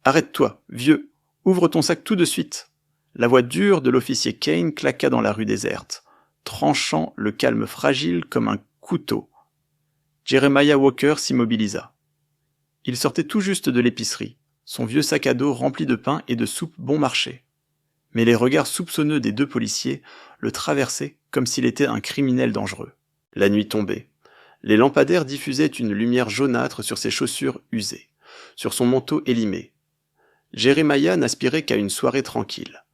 Arrête-toi, vieux, ouvre ton sac tout de suite. La voix dure de l'officier Kane claqua dans la rue déserte, tranchant le calme fragile comme un couteau. Jeremiah Walker s'immobilisa. Il sortait tout juste de l'épicerie, son vieux sac à dos rempli de pain et de soupe bon marché. Mais les regards soupçonneux des deux policiers le traversaient comme s'il était un criminel dangereux. La nuit tombait. Les lampadaires diffusaient une lumière jaunâtre sur ses chaussures usées, sur son manteau élimé. Jeremiah n'aspirait qu'à une soirée tranquille,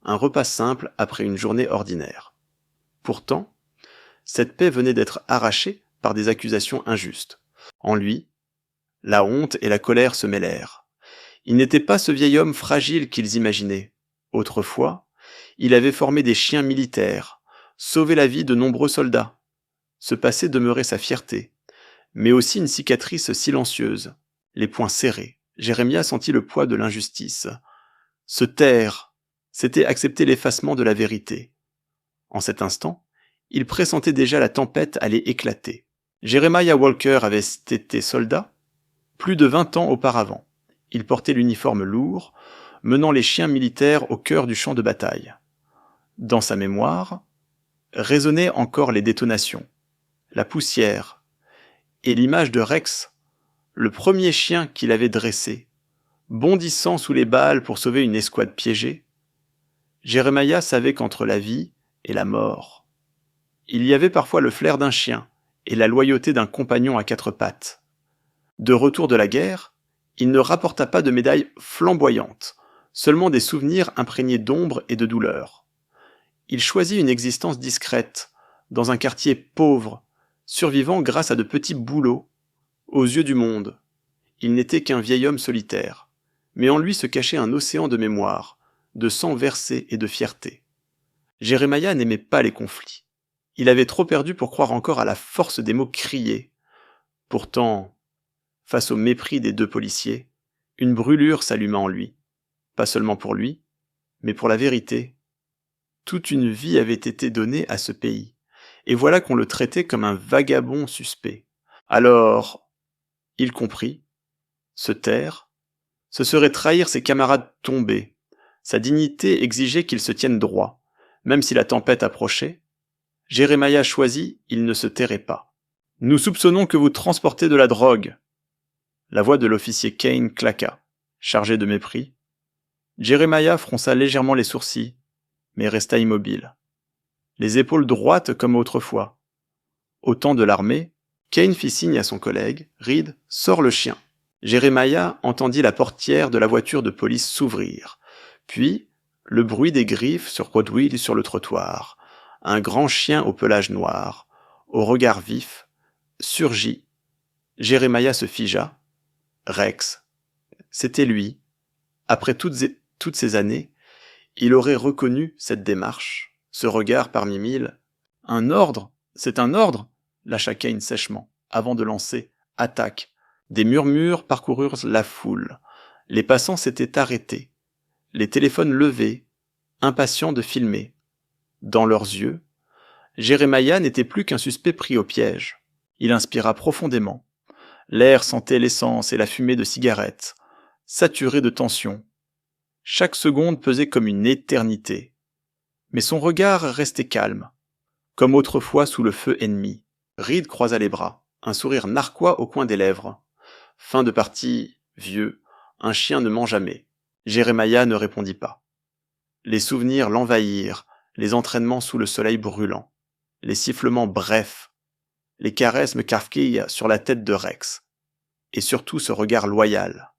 un repas simple après une journée ordinaire. Pourtant, cette paix venait d'être arrachée par des accusations injustes. En lui, la honte et la colère se mêlèrent. Il n'était pas ce vieil homme fragile qu'ils imaginaient. Autrefois, il avait formé des chiens militaires, sauvé la vie de nombreux soldats. Ce passé demeurait sa fierté, mais aussi une cicatrice silencieuse, les poings serrés. Jérémia sentit le poids de l'injustice. Se taire, c'était accepter l'effacement de la vérité. En cet instant, il pressentait déjà la tempête allait éclater. Jeremiah Walker avait été soldat plus de 20 ans auparavant. Il portait l'uniforme lourd, menant les chiens militaires au cœur du champ de bataille. Dans sa mémoire, résonnaient encore les détonations, la poussière, et l'image de Rex, le premier chien qu'il avait dressé, bondissant sous les balles pour sauver une escouade piégée. Jeremiah savait qu'entre la vie et la mort, il y avait parfois le flair d'un chien et la loyauté d'un compagnon à quatre pattes. De retour de la guerre, il ne rapporta pas de médailles flamboyantes, seulement des souvenirs imprégnés d'ombre et de douleur. Il choisit une existence discrète, dans un quartier pauvre, survivant grâce à de petits boulots. Aux yeux du monde, il n'était qu'un vieil homme solitaire, mais en lui se cachait un océan de mémoire, de sang versé et de fierté. Jeremiah n'aimait pas les conflits. Il avait trop perdu pour croire encore à la force des mots criés. Pourtant, face au mépris des deux policiers, une brûlure s'alluma en lui. Pas seulement pour lui, mais pour la vérité. Toute une vie avait été donnée à ce pays, et voilà qu'on le traitait comme un vagabond suspect. Alors, il comprit, se taire, ce serait trahir ses camarades tombés. Sa dignité exigeait qu'il se tienne droit, même si la tempête approchait. Jeremiah choisit, il ne se tairait pas. « Nous soupçonnons que vous transportez de la drogue. » La voix de l'officier Kane claqua, chargé de mépris. Jeremiah fronça légèrement les sourcils, mais resta immobile, les épaules droites comme autrefois. Au temps de l'armée, Kane fit signe à son collègue, Reed, sors le chien. Jeremiah entendit la portière de la voiture de police s'ouvrir, puis le bruit des griffes sur Rodwell sur le trottoir. Un grand chien au pelage noir, au regard vif, surgit. Jeremiah se figea. Rex. C'était lui. Après toutes ces années, il aurait reconnu cette démarche, ce regard parmi mille. Un ordre, c'est un ordre, lâcha Kane sèchement, avant de lancer « Attaque ». Des murmures parcoururent la foule. Les passants s'étaient arrêtés, les téléphones levés, impatients de filmer. Dans leurs yeux, Jeremiah n'était plus qu'un suspect pris au piège. Il inspira profondément. L'air sentait l'essence et la fumée de cigarettes, saturé de tension. Chaque seconde pesait comme une éternité. Mais son regard restait calme, comme autrefois sous le feu ennemi. Reed croisa les bras, un sourire narquois au coin des lèvres. Fin de partie, vieux, un chien ne ment jamais. Jeremiah ne répondit pas. Les souvenirs l'envahirent, les entraînements sous le soleil brûlant, les sifflements brefs, les caresses kafkies sur la tête de Rex, et surtout ce regard loyal.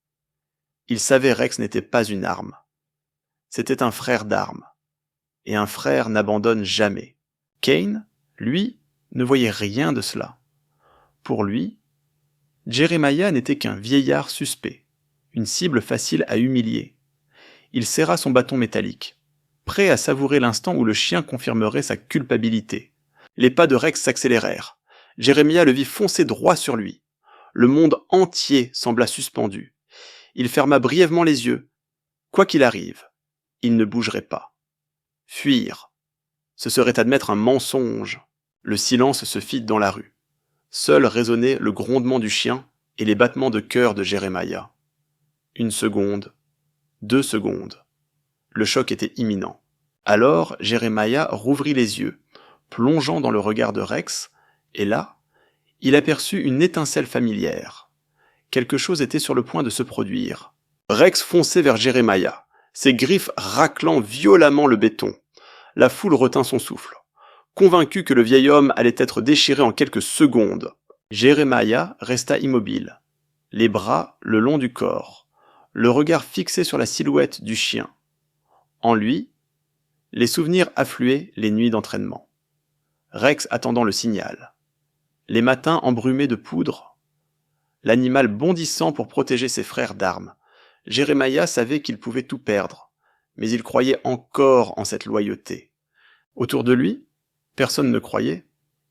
Il savait Rex n'était pas une arme. C'était un frère d'armes, et un frère n'abandonne jamais. Kane, lui, ne voyait rien de cela. Pour lui, Jeremiah n'était qu'un vieillard suspect, une cible facile à humilier. Il serra son bâton métallique, prêt à savourer l'instant où le chien confirmerait sa culpabilité. Les pas de Rex s'accélérèrent. Jeremiah le vit foncer droit sur lui. Le monde entier sembla suspendu. Il ferma brièvement les yeux. Quoi qu'il arrive, il ne bougerait pas. Fuir. Ce serait admettre un mensonge. Le silence se fit dans la rue. Seul résonnait le grondement du chien et les battements de cœur de Jeremiah. Une seconde, 2 secondes. Le choc était imminent. Alors, Jeremiah rouvrit les yeux, plongeant dans le regard de Rex, et là, il aperçut une étincelle familière. Quelque chose était sur le point de se produire. Rex fonçait vers Jeremiah, ses griffes raclant violemment le béton. La foule retint son souffle, convaincu que le vieil homme allait être déchiré en quelques secondes. Jeremiah resta immobile, les bras le long du corps, le regard fixé sur la silhouette du chien. En lui, les souvenirs affluaient les nuits d'entraînement. Rex attendant le signal. Les matins embrumés de poudre. L'animal bondissant pour protéger ses frères d'armes. Jeremiah savait qu'il pouvait tout perdre, mais il croyait encore en cette loyauté. Autour de lui, personne ne croyait.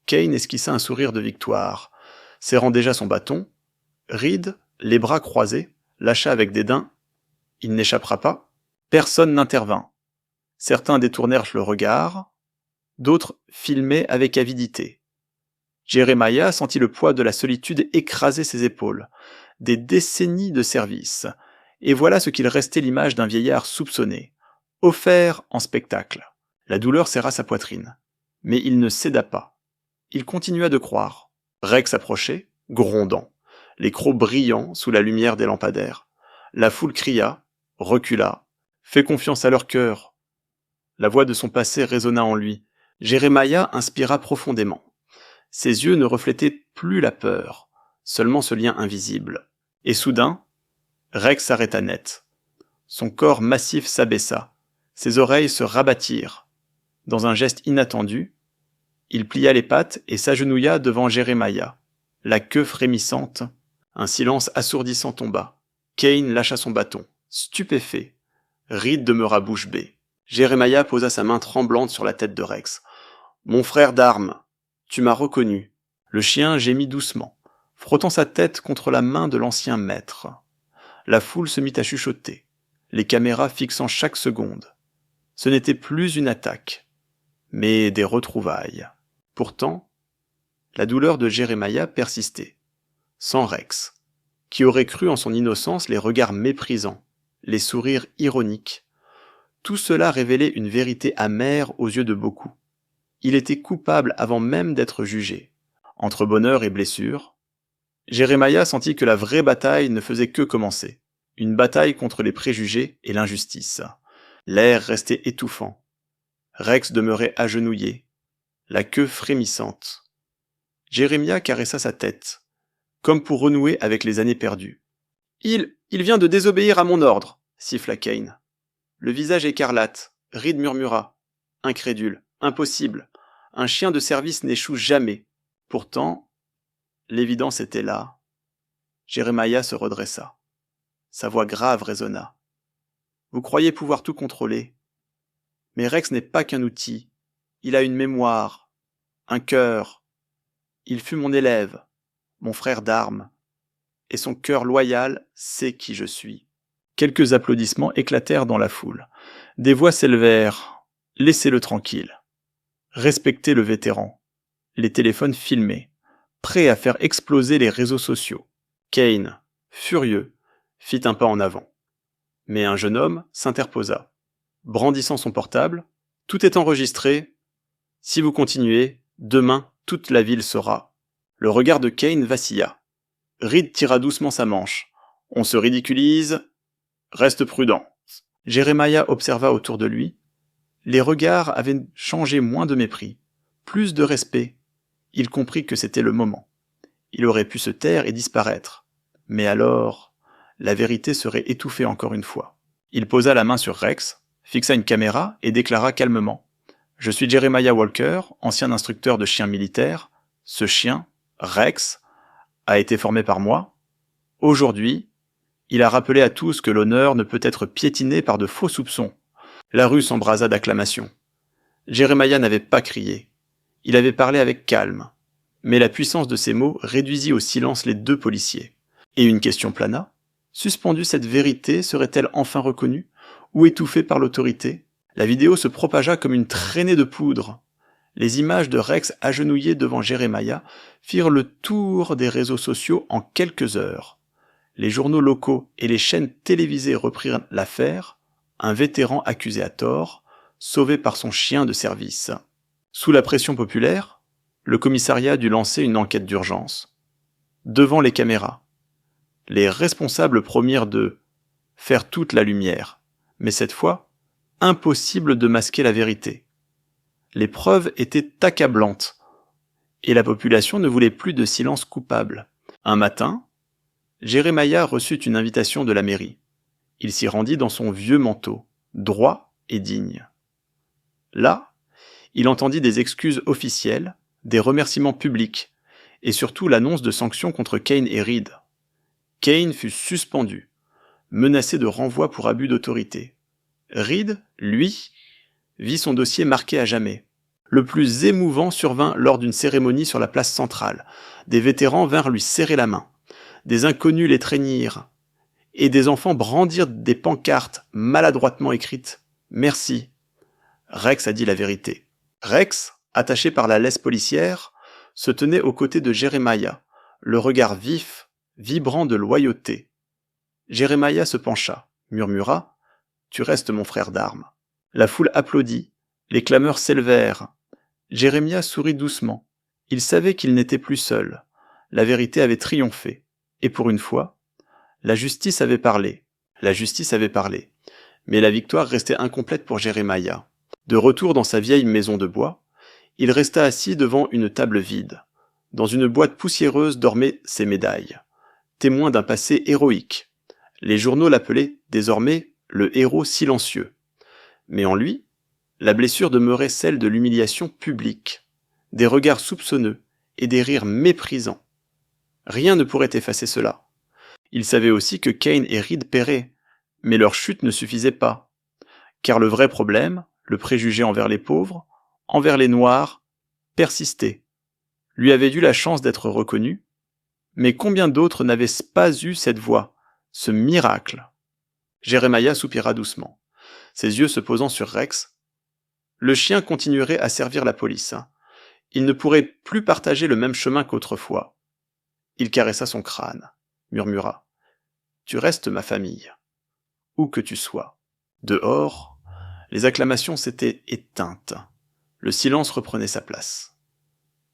Kane esquissa un sourire de victoire, serrant déjà son bâton. Reed, les bras croisés, lâcha avec dédain. Il n'échappera pas. Personne n'intervint. Certains détournèrent le regard, d'autres filmaient avec avidité. Jeremiah sentit le poids de la solitude écraser ses épaules. Des décennies de service. Et voilà ce qu'il restait l'image d'un vieillard soupçonné, offert en spectacle. La douleur serra sa poitrine. Mais il ne céda pas. Il continua de croire. Rex approchait, grondant, les crocs brillants sous la lumière des lampadaires. La foule cria, recula, fais confiance à leur cœur. La voix de son passé résonna en lui. Jeremiah inspira profondément. Ses yeux ne reflétaient plus la peur, seulement ce lien invisible. Et soudain, Rex s'arrêta net. Son corps massif s'abaissa, ses oreilles se rabattirent. Dans un geste inattendu, il plia les pattes et s'agenouilla devant Jeremiah, la queue frémissante. Un silence assourdissant tomba. Kane lâcha son bâton, stupéfait. Reed demeura bouche bée. Jeremiah posa sa main tremblante sur la tête de Rex. « Mon frère d'armes, tu m'as reconnu. » Le chien gémit doucement, frottant sa tête contre la main de l'ancien maître. La foule se mit à chuchoter, les caméras fixant chaque seconde. Ce n'était plus une attaque, mais des retrouvailles. Pourtant, la douleur de Jeremiah persistait. Sans Rex, qui aurait cru en son innocence les regards méprisants, les sourires ironiques. Tout cela révélait une vérité amère aux yeux de beaucoup. Il était coupable avant même d'être jugé. Entre bonheur et blessure, Jeremiah sentit que la vraie bataille ne faisait que commencer. Une bataille contre les préjugés et l'injustice. L'air restait étouffant. Rex demeurait agenouillé, la queue frémissante. Jeremiah caressa sa tête, comme pour renouer avec les années perdues. « Il vient de désobéir à mon ordre !» siffla Kane. Le visage écarlate, Reed murmura. Incrédule, impossible. Un chien de service n'échoue jamais. Pourtant, l'évidence était là. Jeremiah se redressa. Sa voix grave résonna. Vous croyez pouvoir tout contrôler. Mais Rex n'est pas qu'un outil. Il a une mémoire, un cœur. Il fut mon élève, mon frère d'armes. Et son cœur loyal sait qui je suis. Quelques applaudissements éclatèrent dans la foule. Des voix s'élevèrent. Laissez-le tranquille. Respectez le vétéran. Les téléphones filmaient, prêts à faire exploser les réseaux sociaux. Kane, furieux, fit un pas en avant. Mais un jeune homme s'interposa. Brandissant son portable, « Tout est enregistré. Si vous continuez, demain, toute la ville saura. » Le regard de Kane vacilla. Reed tira doucement sa manche. « On se ridiculise. Reste prudent. » Jeremiah observa autour de lui. Les regards avaient changé moins de mépris, plus de respect. Il comprit que c'était le moment. Il aurait pu se taire et disparaître. Mais alors, la vérité serait étouffée encore une fois. Il posa la main sur Rex, fixa une caméra et déclara calmement « Je suis Jeremiah Walker, ancien instructeur de chiens militaires. Ce chien, Rex, a été formé par moi. Aujourd'hui, il a rappelé à tous que l'honneur ne peut être piétiné par de faux soupçons. » La rue s'embrasa d'acclamations. Jeremiah n'avait pas crié. Il avait parlé avec calme. Mais la puissance de ses mots réduisit au silence les deux policiers. Et une question plana. Suspendue, cette vérité serait-elle enfin reconnue ou étouffée par l'autorité? La vidéo se propagea comme une traînée de poudre. Les images de Rex agenouillé devant Jeremiah firent le tour des réseaux sociaux en quelques heures. Les journaux locaux et les chaînes télévisées reprirent l'affaire, un vétéran accusé à tort, sauvé par son chien de service. Sous la pression populaire, le commissariat dut lancer une enquête d'urgence. Devant les caméras, les responsables promirent de faire toute la lumière, mais cette fois, impossible de masquer la vérité. Les preuves étaient accablantes, et la population ne voulait plus de silence coupable. Un matin, Jeremiah reçut une invitation de la mairie. Il s'y rendit dans son vieux manteau, droit et digne. Là, il entendit des excuses officielles, des remerciements publics, et surtout l'annonce de sanctions contre Kane et Reed. Kane fut suspendu, menacé de renvoi pour abus d'autorité. Reed, lui, vit son dossier marqué à jamais. Le plus émouvant survint lors d'une cérémonie sur la place centrale. Des vétérans vinrent lui serrer la main. Des inconnus l'étreignirent. Et des enfants brandirent des pancartes maladroitement écrites « Merci ». Rex a dit la vérité. Rex, attaché par la laisse policière, se tenait aux côtés de Jeremiah, le regard vif, vibrant de loyauté. Jeremiah se pencha, murmura « Tu restes mon frère d'armes ». La foule applaudit, les clameurs s'élevèrent. Jeremiah sourit doucement. Il savait qu'il n'était plus seul. La vérité avait triomphé. Et pour une fois, la justice avait parlé. La justice avait parlé. Mais la victoire restait incomplète pour Jeremiah. De retour dans sa vieille maison de bois, il resta assis devant une table vide. Dans une boîte poussiéreuse dormaient ses médailles, témoin d'un passé héroïque. Les journaux l'appelaient désormais le héros silencieux. Mais en lui, la blessure demeurait celle de l'humiliation publique, des regards soupçonneux et des rires méprisants. Rien ne pourrait effacer cela. Il savait aussi que Kane et Reed paieraient, mais leur chute ne suffisait pas. Car le vrai problème, le préjugé envers les pauvres, envers les noirs, persistait. Lui avait dû la chance d'être reconnu, mais combien d'autres n'avaient pas eu cette voix, ce miracle? Jeremiah soupira doucement, ses yeux se posant sur Rex. Le chien continuerait à servir la police. Il ne pourrait plus partager le même chemin qu'autrefois. Il caressa son crâne, murmura « Tu restes ma famille, où que tu sois ». Dehors, les acclamations s'étaient éteintes. Le silence reprenait sa place.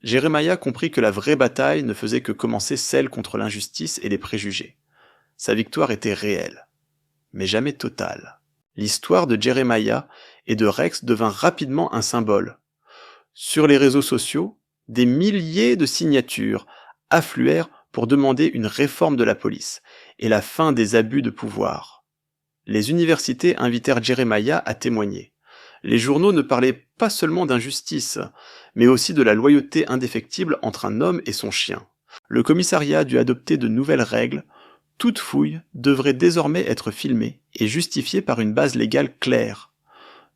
Jeremiah comprit que la vraie bataille ne faisait que commencer, celle contre l'injustice et les préjugés. Sa victoire était réelle, mais jamais totale. L'histoire de Jeremiah et de Rex devint rapidement un symbole. Sur les réseaux sociaux, des milliers de signatures affluèrent pour demander une réforme de la police et la fin des abus de pouvoir. Les universités invitèrent Jeremiah à témoigner. Les journaux ne parlaient pas seulement d'injustice, mais aussi de la loyauté indéfectible entre un homme et son chien. Le commissariat dut adopter de nouvelles règles. Toute fouille devrait désormais être filmée et justifiée par une base légale claire.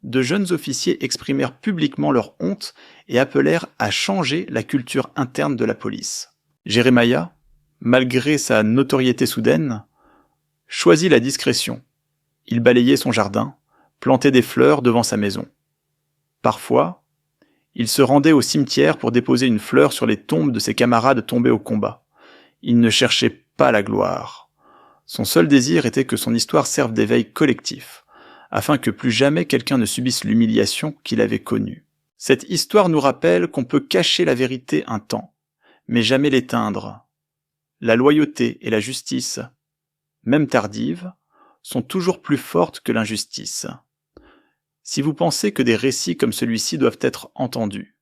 De jeunes officiers exprimèrent publiquement leur honte et appelèrent à changer la culture interne de la police. Jeremiah, malgré sa notoriété soudaine, choisit la discrétion. Il balayait son jardin, plantait des fleurs devant sa maison. Parfois, il se rendait au cimetière pour déposer une fleur sur les tombes de ses camarades tombés au combat. Il ne cherchait pas la gloire. Son seul désir était que son histoire serve d'éveil collectif, afin que plus jamais quelqu'un ne subisse l'humiliation qu'il avait connue. Cette histoire nous rappelle qu'on peut cacher la vérité un temps, mais jamais l'éteindre. La loyauté et la justice, même tardives, sont toujours plus fortes que l'injustice. Si vous pensez que des récits comme celui-ci doivent être entendus,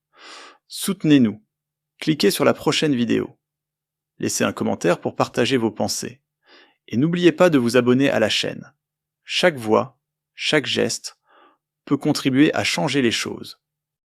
soutenez-nous. Cliquez sur la prochaine vidéo. Laissez un commentaire pour partager vos pensées. Et n'oubliez pas de vous abonner à la chaîne. Chaque voix, chaque geste peut contribuer à changer les choses.